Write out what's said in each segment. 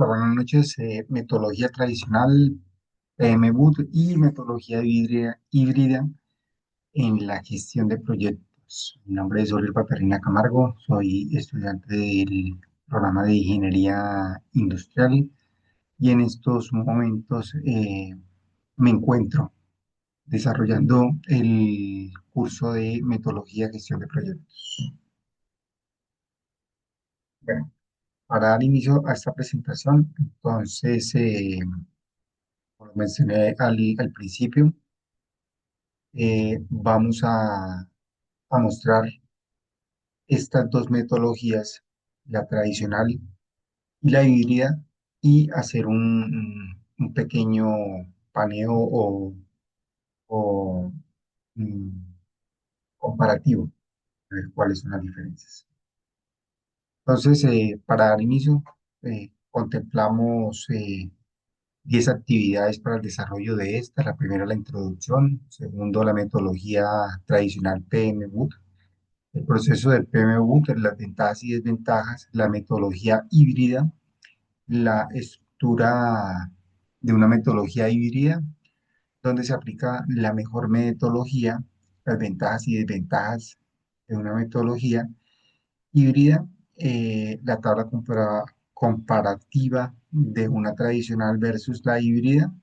Hola, buenas noches. Metodología tradicional, PMBOK y metodología híbrida en la gestión de proyectos. Mi nombre es Oliver Paterina Camargo, soy estudiante del programa de Ingeniería Industrial y en estos momentos me encuentro desarrollando el curso de metodología de gestión de proyectos. Bueno, para dar inicio a esta presentación, entonces, como lo mencioné al principio, vamos a mostrar estas dos metodologías, la tradicional y la híbrida, y hacer un pequeño paneo o, mm, comparativo, a ver cuáles son las diferencias. Entonces, para dar inicio, contemplamos 10 actividades para el desarrollo de esta. La primera, la introducción. Segundo, la metodología tradicional PMBOK. El proceso del PMBOK, las ventajas y desventajas. La metodología híbrida. La estructura de una metodología híbrida, donde se aplica la mejor metodología, las ventajas y desventajas de una metodología híbrida, la tabla comparativa de una tradicional versus la híbrida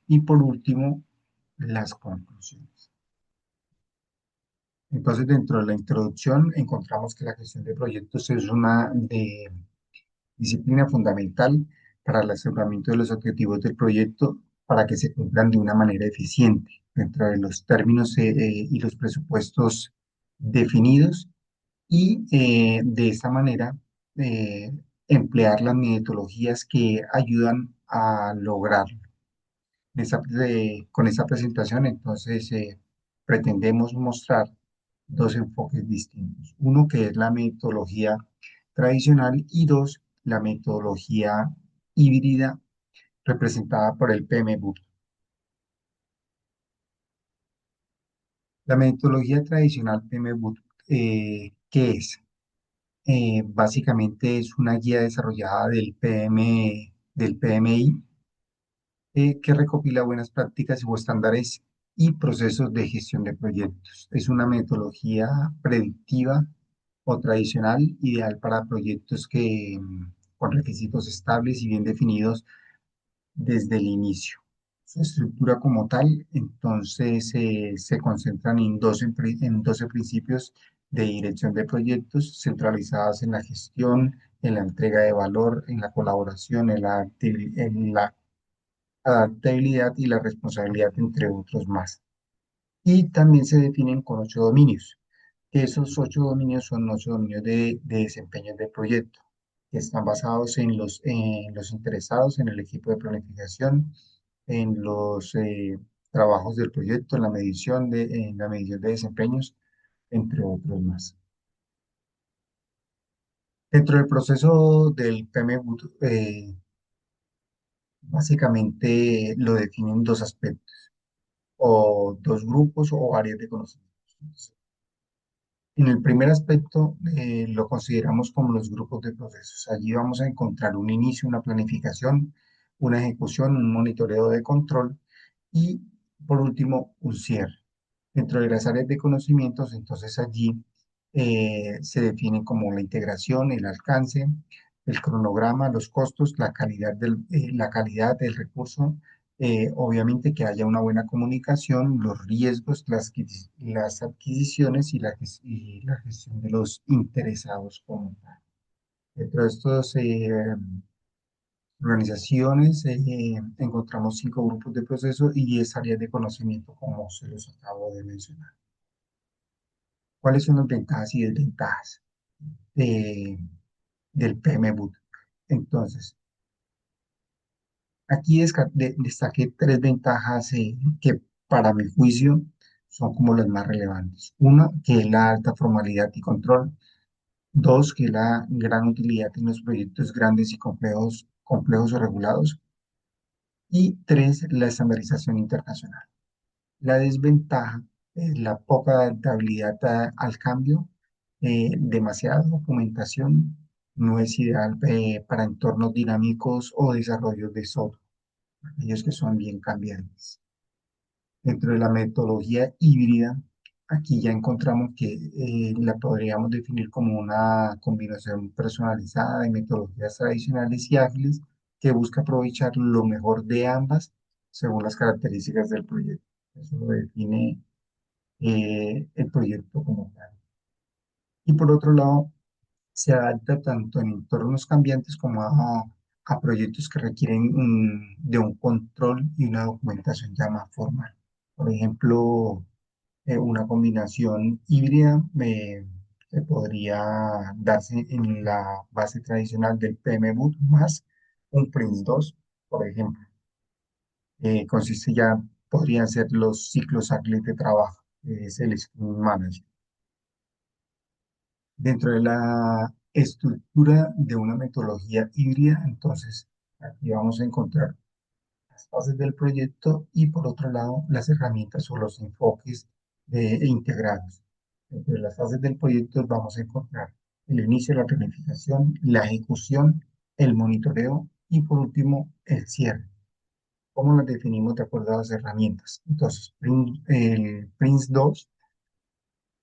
y por último las conclusiones. Entonces, dentro de la introducción encontramos que la gestión de proyectos es una disciplina fundamental para el aseguramiento de los objetivos del proyecto para que se cumplan de una manera eficiente dentro de los términos y los presupuestos definidos y de esta manera eh, emplear las metodologías que ayudan a lograrlo. Con esta presentación, entonces, pretendemos mostrar dos enfoques distintos. Uno que es la metodología tradicional y dos, la metodología híbrida representada por el PMBOK. La metodología tradicional PMBOK, ¿qué es? Básicamente es una guía desarrollada del PMI, que recopila buenas prácticas o estándares y procesos de gestión de proyectos. Es una metodología predictiva o tradicional, ideal para proyectos con requisitos estables y bien definidos desde el inicio. Su estructura como tal, entonces, se concentran en 12 principios de dirección de proyectos centralizados en la gestión, en la entrega de valor, en la colaboración, en la adaptabilidad y la responsabilidad, entre otros más. Y también se definen con 8 dominios. Esos 8 dominios son 8 dominios de desempeño del proyecto, que están basados en los interesados, en el equipo de planificación, en los trabajos del proyecto, en la medición de desempeños, entre otros más. Dentro del proceso del PMBOK, básicamente lo definen dos aspectos, o dos grupos o áreas de conocimientos. En el primer aspecto, lo consideramos como los grupos de procesos. Allí vamos a encontrar un inicio, una planificación, una ejecución, un monitoreo de control y, por último, un cierre. Dentro de las áreas de conocimientos, entonces allí se define como la integración, el alcance, el cronograma, los costos, la calidad del recurso, obviamente que haya una buena comunicación, los riesgos, las adquisiciones y la gestión de los interesados como tal. Dentro de estas organizaciones encontramos 5 grupos de proceso y 10 áreas de conocimiento, como se los acabo de mencionar. ¿Cuáles son las ventajas y desventajas de- del PMBOK? Entonces, aquí destaqué 3 ventajas que para mi juicio son como las más relevantes. Una, que es la alta formalidad y control. Dos, que es la gran utilidad en los proyectos grandes y complejos o regulados. Y tres, la estandarización internacional. La desventaja es la poca adaptabilidad al cambio, demasiada documentación No es ideal para entornos dinámicos o desarrollos de software, aquellos que son bien cambiantes. Dentro de la metodología híbrida, aquí ya encontramos que la podríamos definir como una combinación personalizada de metodologías tradicionales y ágiles que busca aprovechar lo mejor de ambas según las características del proyecto. Eso lo define el proyecto como tal. Y por otro lado, se adapta tanto en entornos cambiantes como a proyectos que requieren de un control y una documentación ya más formal. Por ejemplo, una combinación híbrida que podría darse en la base tradicional del PMBOK más un Prince 2, por ejemplo. Consiste ya, podrían ser los ciclos ágiles de trabajo, que es el Scrum Manager. Dentro de la estructura de una metodología híbrida, entonces aquí vamos a encontrar las fases del proyecto y por otro lado las herramientas o los enfoques integrados. Dentro de las fases del proyecto vamos a encontrar el inicio, la planificación, la ejecución, el monitoreo y por último el cierre. ¿Cómo las definimos de acuerdo a las herramientas? Entonces, el Prince 2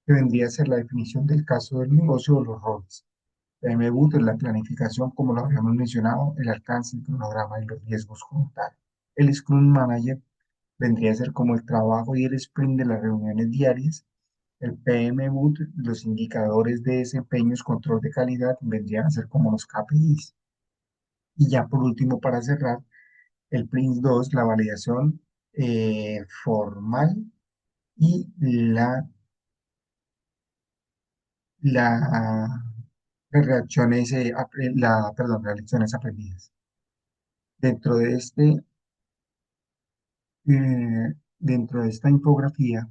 que vendría a ser la definición del caso del negocio o los roles. PMBOK es la planificación, como lo habíamos mencionado, el alcance, el cronograma y los riesgos como tal. El Scrum Manager vendría a ser como el trabajo y el sprint de las reuniones diarias. El PMBOK, los indicadores de desempeños, control de calidad, vendrían a ser como los KPIs. Y ya por último, para cerrar, el Prince 2, la validación formal y la, las reacciones, perdón, las lecciones aprendidas. Dentro de dentro de esta infografía,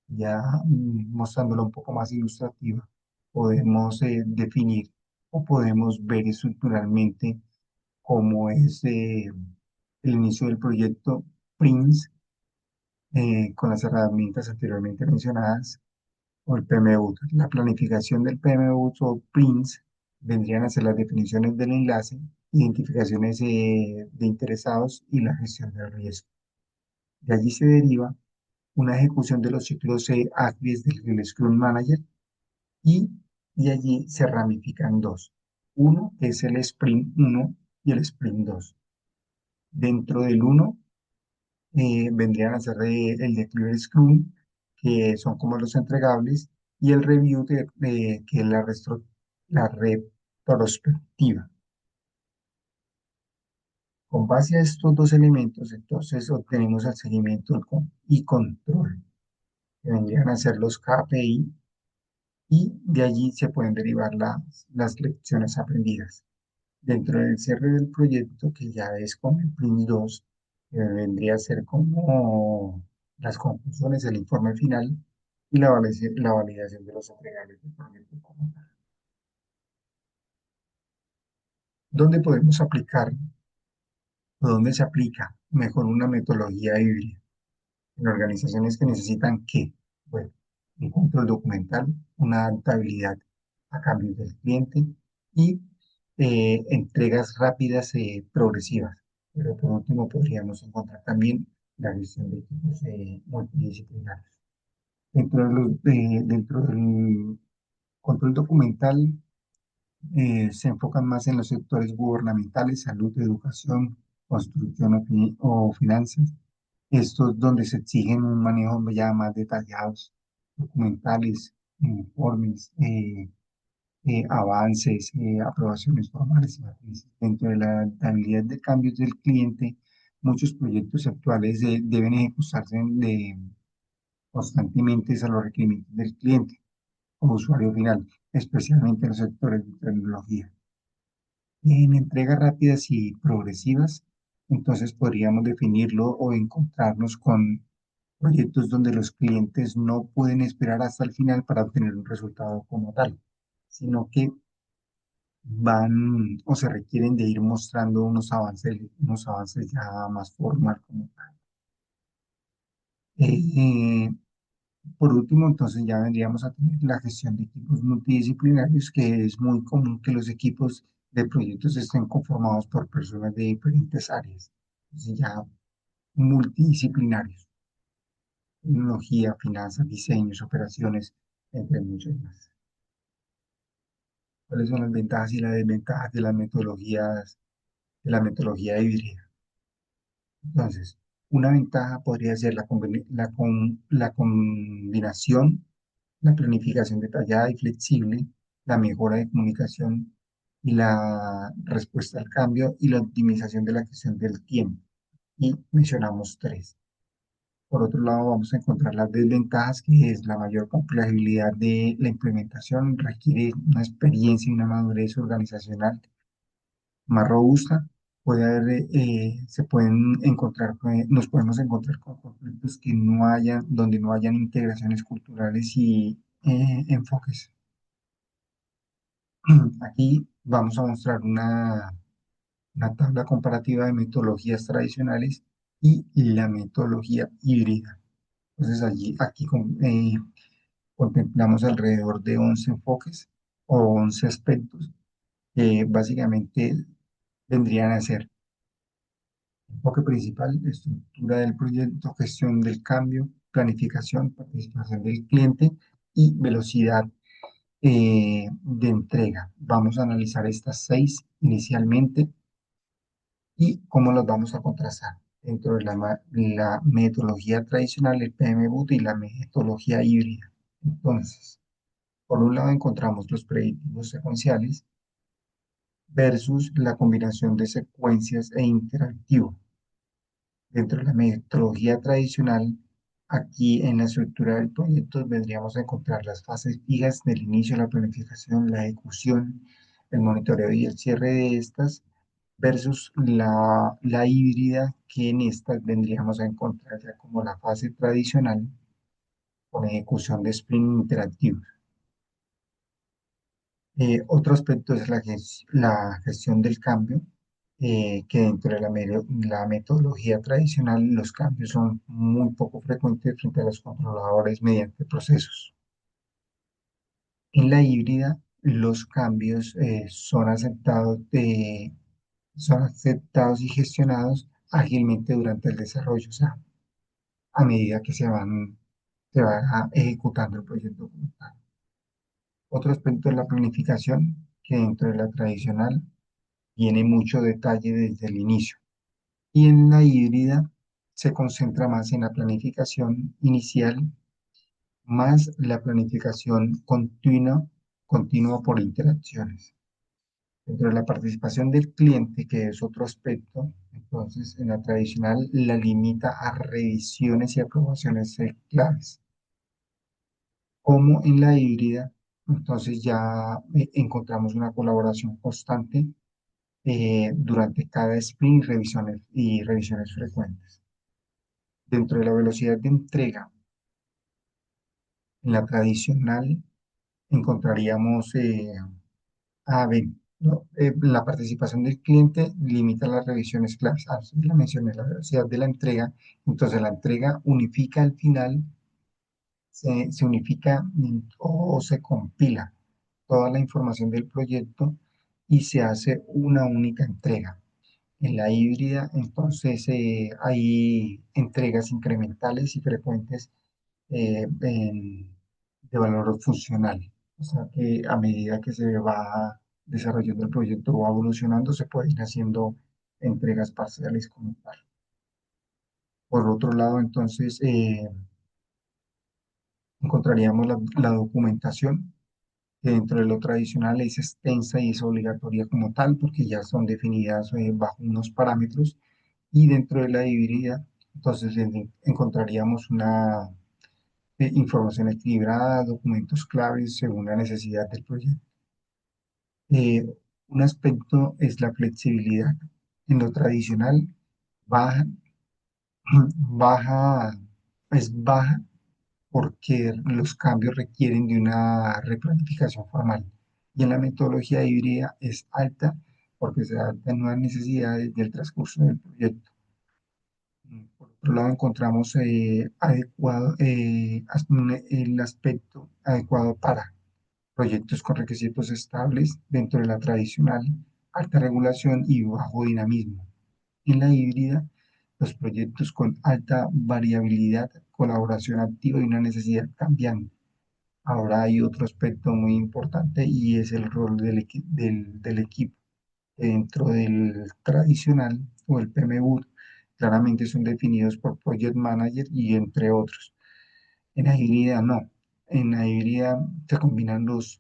ya mostrándola un poco más ilustrativa, podemos definir o podemos ver estructuralmente cómo es el inicio del proyecto PRINCE con las herramientas anteriormente mencionadas o el PMBOK. La planificación del PMBOK o PRINCE vendrían a ser las definiciones del enlace, identificaciones de interesados y la gestión del riesgo. De allí se deriva una ejecución de los ciclos ágiles del Scrum Manager y de allí se ramifican dos. Uno que es el Sprint 1 y el Sprint 2. Dentro del uno vendrían a ser el Delivery Scrum, que son como los entregables, y el Review, que es la retrospectiva. Con base a estos dos elementos, entonces obtenemos el seguimiento y control, que vendrían a ser los KPI y de allí se pueden derivar las lecciones aprendidas. Dentro del cierre del proyecto, que ya es con el PRINCE 2, que vendría a ser como las conclusiones, el informe final y la validación de los entregables del proyecto como tal. ¿Dónde podemos aplicar o dónde se aplica mejor una metodología híbrida? En organizaciones que necesitan qué? Bueno, un control documental, una adaptabilidad a cambios del cliente y entregas rápidas progresivas. Pero por último podríamos encontrar también la gestión de equipos multidisciplinarios. Dentro del control documental se enfocan más en los sectores gubernamentales, salud, educación, construcción o finanzas. Estos donde se exigen un manejo ya más detallados, documentales, informes, avances, aprobaciones formales y matrices. Dentro de la habilidad de cambios del cliente, muchos proyectos actuales deben ejecutarse constantemente a los requerimientos del cliente como usuario final, especialmente en los sectores de tecnología. En entregas rápidas y progresivas, entonces podríamos definirlo o encontrarnos con proyectos donde los clientes no pueden esperar hasta el final para obtener un resultado como tal, sino que van o se requieren de ir mostrando unos avances ya más formal como tal. Eh, Por último, entonces ya vendríamos a tener la gestión de equipos multidisciplinarios, que es muy común que los equipos de proyectos estén conformados por personas de diferentes áreas, entonces ya multidisciplinarios, tecnología, finanzas, diseños, operaciones, entre muchos más. ¿Cuáles son las ventajas y las desventajas de la metodología híbrida? Entonces, una ventaja podría ser la combinación, la planificación detallada y flexible, la mejora de comunicación y la respuesta al cambio y la optimización de la gestión del tiempo. Y mencionamos tres. Por otro lado, vamos a encontrar las desventajas, que es la mayor complejidad de la implementación, requiere una experiencia y una madurez organizacional más robusta. Se pueden encontrar, nos podemos encontrar con conflictos que no hayan, donde no hayan integraciones culturales y enfoques. Aquí vamos a mostrar una tabla comparativa de metodologías tradicionales y la metodología híbrida. Entonces contemplamos alrededor de 11 enfoques o 11 aspectos que básicamente vendrían a ser enfoque principal, estructura del proyecto, gestión del cambio, planificación, participación del cliente y velocidad de entrega. Vamos a analizar estas seis inicialmente y cómo las vamos a contrastar dentro de la metodología tradicional, el PMBOK y la metodología híbrida. Entonces, por un lado encontramos los predictivos secuenciales versus la combinación de secuencias e interactivo. Dentro de la metodología tradicional, aquí en la estructura del proyecto vendríamos a encontrar las fases fijas del inicio, la planificación, la ejecución, el monitoreo y el cierre de estas, versus la híbrida, que en estas vendríamos a encontrar ya como la fase tradicional con ejecución de sprint interactivos. Otro aspecto es la gestión del cambio, que dentro de la metodología tradicional los cambios son muy poco frecuentes frente a los controladores mediante procesos. En la híbrida, los cambios son aceptados y gestionados ágilmente durante el desarrollo, o sea, a medida que se va ejecutando el proyecto como tal. Otro aspecto es la planificación, que dentro de la tradicional tiene mucho detalle desde el inicio. Y en la híbrida se concentra más en la planificación inicial, más la planificación continua por interacciones. Dentro de la participación del cliente, que es otro aspecto, entonces en la tradicional la limita a revisiones y aprobaciones claves. Como en la híbrida, entonces ya encontramos una colaboración constante durante cada sprint, revisiones frecuentes. Dentro de la velocidad de entrega, en la tradicional encontraríamos ¿no? La participación del cliente limita las revisiones claves. Sí, la mencioné, la velocidad de la entrega. Entonces la entrega unifica al final, se unifica o se compila toda la información del proyecto y se hace una única entrega. En la híbrida, entonces, hay entregas incrementales y frecuentes de valor funcional. O sea que a medida que se va desarrollando el proyecto o va evolucionando, se pueden ir haciendo entregas parciales como tal. Por otro lado, entonces, encontraríamos la documentación, que dentro de lo tradicional es extensa y es obligatoria como tal, porque ya son definidas bajo unos parámetros, y dentro de la híbrida, entonces encontraríamos una información equilibrada, documentos claves según la necesidad del proyecto. Eh, un aspecto es la flexibilidad. En lo tradicional, baja, baja, es baja porque los cambios requieren de una replanificación formal. Y en la metodología híbrida es alta porque se adapta a nuevas necesidades del transcurso del proyecto. otro lado encontramos el aspecto adecuado para proyectos con requisitos estables dentro de la tradicional, alta regulación y bajo dinamismo. En la híbrida, los proyectos con alta variabilidad, colaboración activa y una necesidad cambiante. Ahora hay otro aspecto muy importante y es el rol del equipo. Dentro del tradicional o el PMBOK, claramente son definidos por Project Manager y entre otros. En la híbrida no. En la híbrida se combinan los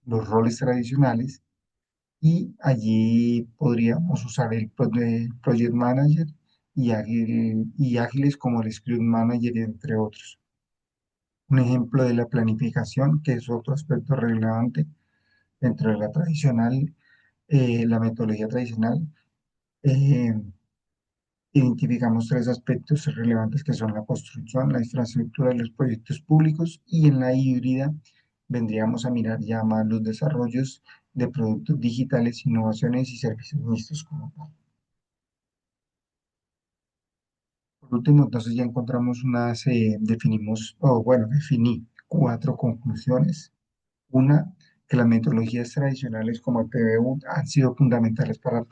roles tradicionales y allí podríamos usar el Project Manager y ágiles como el Scrum Manager, entre otros. Un ejemplo de la planificación, que es otro aspecto relevante dentro de la tradicional, la metodología tradicional, eh, identificamos tres aspectos relevantes que son la construcción, la infraestructura y los proyectos públicos, y en la híbrida vendríamos a mirar ya más los desarrollos de productos digitales, innovaciones y servicios mixtos como tal. Por último, entonces ya encontramos definimos, o bueno, definí cuatro conclusiones. Una, que las metodologías tradicionales como el PBU han sido fundamentales para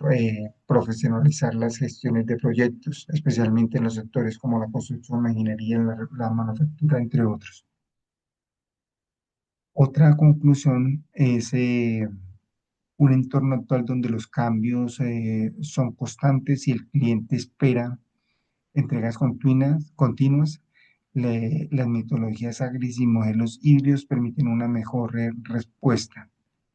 profesionalizar las gestiones de proyectos, especialmente en los sectores como la construcción, la ingeniería, la manufactura, entre otros. Otra conclusión es un entorno actual donde los cambios son constantes y el cliente espera entregas continuas. Las metodologías ágiles y modelos híbridos permiten una mejor respuesta.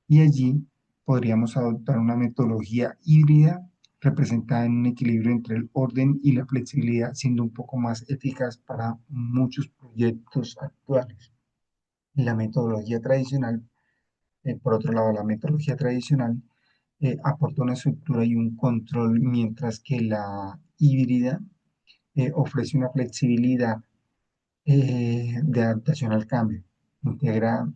Y allí podríamos adoptar una metodología híbrida representada en un equilibrio entre el orden y la flexibilidad, siendo un poco más eficaz para muchos proyectos actuales. La metodología tradicional, por otro lado, la metodología tradicional aporta una estructura y un control, mientras que la híbrida ofrece una flexibilidad de adaptación al cambio. Integra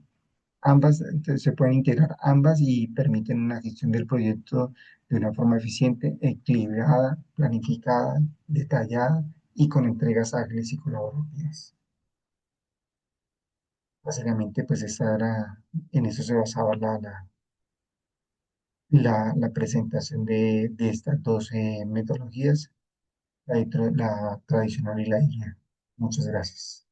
ambas, entonces se pueden integrar ambas y permiten una gestión del proyecto de una forma eficiente, equilibrada, planificada, detallada y con entregas ágiles y colaborativas. Básicamente, pues en eso se basaba la presentación de estas dos metodologías, la tradicional y la híbrida. Muchas gracias.